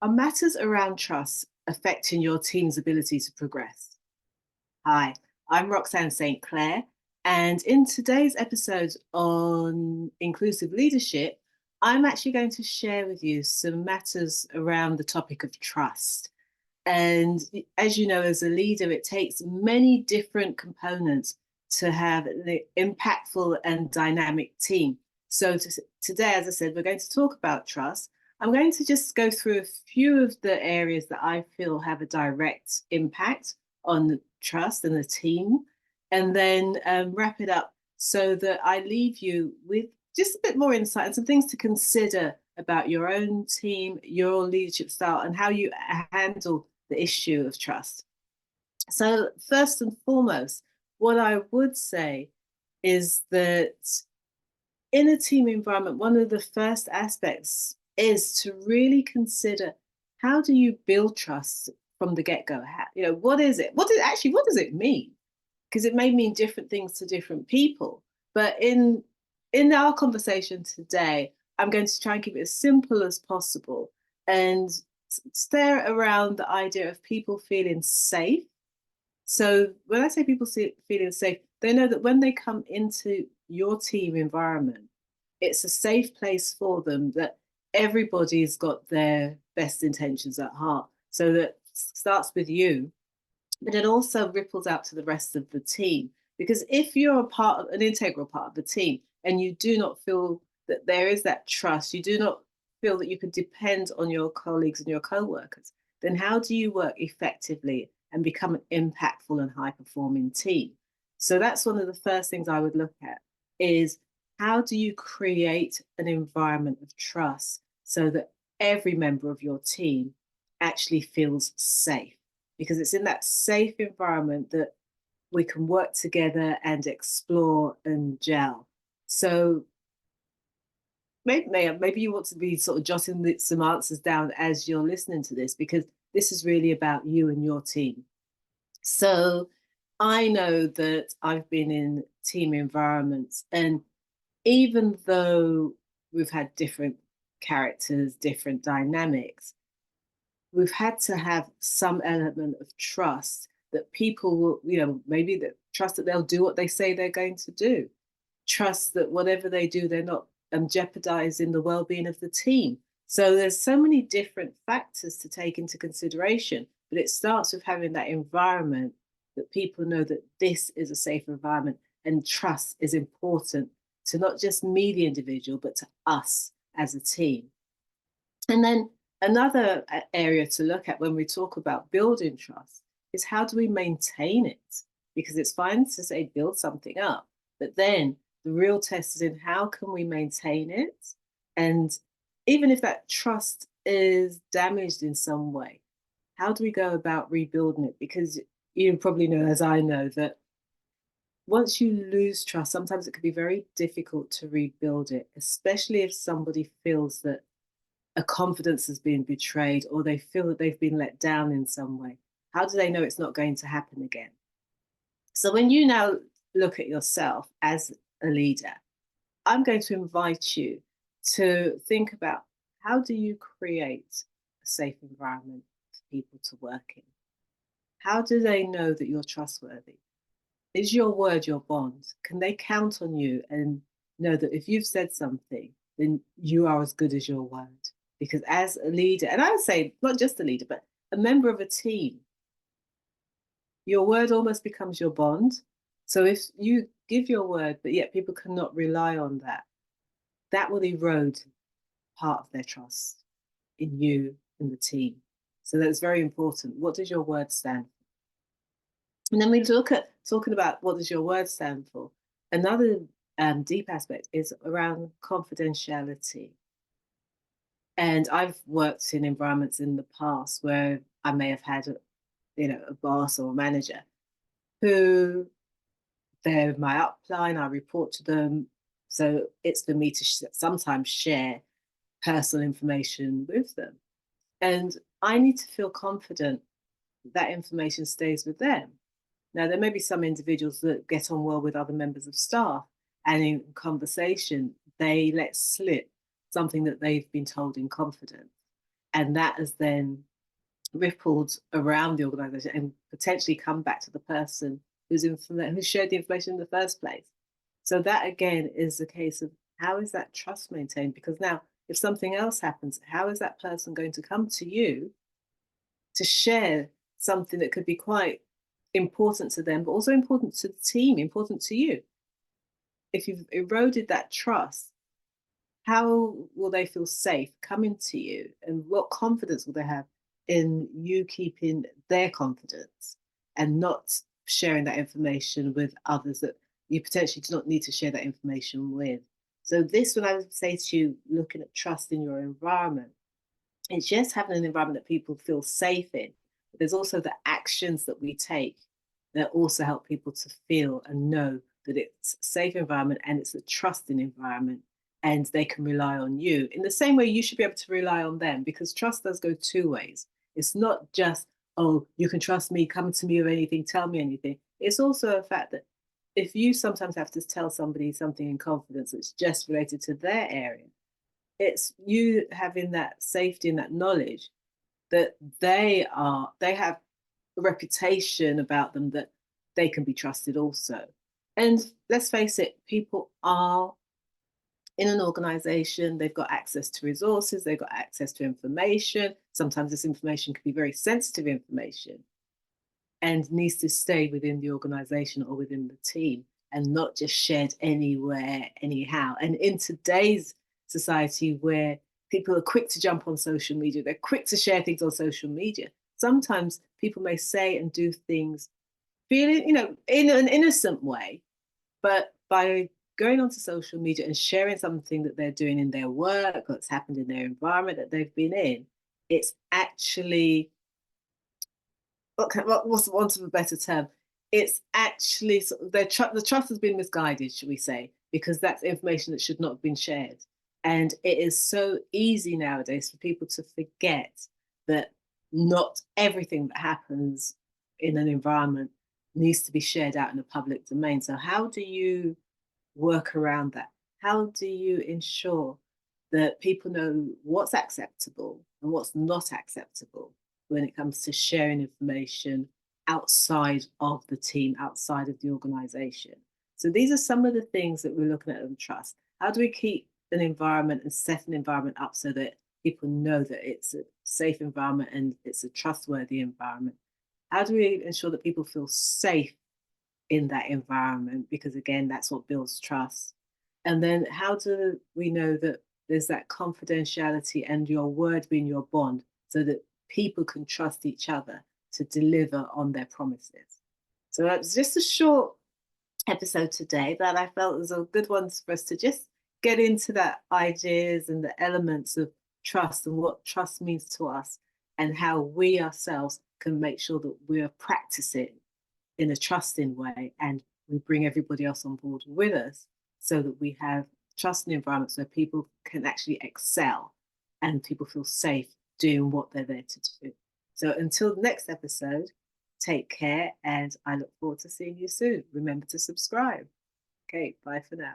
Are matters around trust affecting your team's ability to progress? Hi, I'm Roxanne St Clair, and in today's episode on inclusive leadership, I'm actually going to share with you some matters around the topic of trust. And as you know, as a leader, it takes many different components to have an impactful and dynamic team. So today, as I said, we're going to talk about trust. I'm going to just go through a few of the areas that I feel have a direct impact on the trust and the team, and then wrap it up so that I leave you with just a bit more insight and some things to consider about your own team, your leadership style, and how you handle the issue of trust. So, first and foremost, what I would say is that in a team environment, one of the first aspects is to really consider how do you build trust from the get-go? What is it? What does it mean? Because it may mean different things to different people. But in our conversation today, I'm going to try and keep it as simple as possible and stare around the idea of people feeling safe. So when I say people feeling safe, they know that when they come into your team environment, it's a safe place for them, that everybody's got their best intentions at heart. So that starts with you, but it also ripples out to the rest of the team. Because if you're an integral part of the team, and you do not feel that there is that trust, you do not feel that you can depend on your colleagues and your co-workers, then how do you work effectively and become an impactful and high-performing team? So that's one of the first things I would look at, is how do you create an environment of trust so that every member of your team actually feels safe? Because it's in that safe environment that we can work together and explore and gel. So maybe you want to be sort of jotting some answers down as you're listening to this, because this is really about you and your team. So I know that I've been in team environments, and even though we've had different characters, different dynamics, we've had to have some element of trust that people will, maybe that trust that they'll do what they say they're going to do. Trust that whatever they do, they're not jeopardizing the well-being of the team. So there's so many different factors to take into consideration, but it starts with having that environment that people know that this is a safe environment, and trust is important to not just me, the individual, but to us as a team. And then another area to look at when we talk about building trust is how do we maintain it? Because it's fine to say build something up, but then the real test is in how can we maintain it? And even if that trust is damaged in some way, how do we go about rebuilding it? Because you probably know, as I know, that once you lose trust, sometimes it can be very difficult to rebuild it, especially if somebody feels that a confidence has been betrayed, or they feel that they've been let down in some way. How do they know it's not going to happen again? So when you now look at yourself as a leader, I'm going to invite you to think about, how do you create a safe environment for people to work in? How do they know that you're trustworthy? Is your word your bond? Can they count on you and know that if you've said something, then you are as good as your word? Because as a leader, and I would say not just a leader, but a member of a team, your word almost becomes your bond. So if you give your word, but yet people cannot rely on that, that will erode part of their trust in you and the team. So that's very important. What does your word stand for? And then we look at talking about what does your word stand for. Another deep aspect is around confidentiality. And I've worked in environments in the past where I may have had a boss or a manager who, they're my upline, I report to them. So it's for me to sometimes share personal information with them. And I need to feel confident that information stays with them. Now, there may be some individuals that get on well with other members of staff, and in conversation, they let slip something that they've been told in confidence. And that has then rippled around the organization and potentially come back to the person who shared the information in the first place. So that again is a case of, how is that trust maintained? Because now if something else happens, how is that person going to come to you to share something that could be quite important to them, but also important to the team, important to you? If you've eroded that trust, how will they feel safe coming to you? And what confidence will they have in you keeping their confidence and not sharing that information with others that you potentially do not need to share that information with? So this, when I would say to you, looking at trust in your environment, it's just having an environment that people feel safe in. But there's also the actions that we take that also help people to feel and know that it's a safe environment and it's a trusting environment, and they can rely on you in the same way you should be able to rely on them, because trust does go two ways. It's not just, oh, you can trust me, come to me with anything, tell me anything. It's also a fact that if you sometimes have to tell somebody something in confidence that's just related to their area, it's you having that safety and that knowledge that they have a reputation about them that they can be trusted also. And let's face it, people are in an organization, they've got access to resources, they've got access to information. Sometimes this information can be very sensitive information and needs to stay within the organization or within the team and not just shared anywhere, anyhow. And in today's society where people are quick to jump on social media, they're quick to share things on social media, sometimes people may say and do things feeling, in an innocent way, but by going onto social media and sharing something that they're doing in their work, what's happened in their environment that they've been in, it's actually, what's the want of a better term? It's actually sort of the trust has been misguided, should we say, because that's information that should not have been shared. And it is so easy nowadays for people to forget that not everything that happens in an environment needs to be shared out in the public domain. So how do you work around that? How do you ensure that people know what's acceptable and what's not acceptable when it comes to sharing information outside of the team, outside of the organization? So these are some of the things that we're looking at on trust. How do we keep an environment and set an environment up so that people know that it's a safe environment and it's a trustworthy environment? How do we ensure that people feel safe in that environment? Because again, that's what builds trust. And then how do we know that there's that confidentiality and your word being your bond so that people can trust each other to deliver on their promises? So that's just a short episode today, but I felt it was a good one for us to just get into that ideas and the elements of trust and what trust means to us and how we ourselves can make sure that we're practicing in a trusting way and we bring everybody else on board with us so that we have trusting environments where people can actually excel and people feel safe doing what they're there to do. So until the next episode, take care and I look forward to seeing you soon. Remember to subscribe. Okay, bye for now.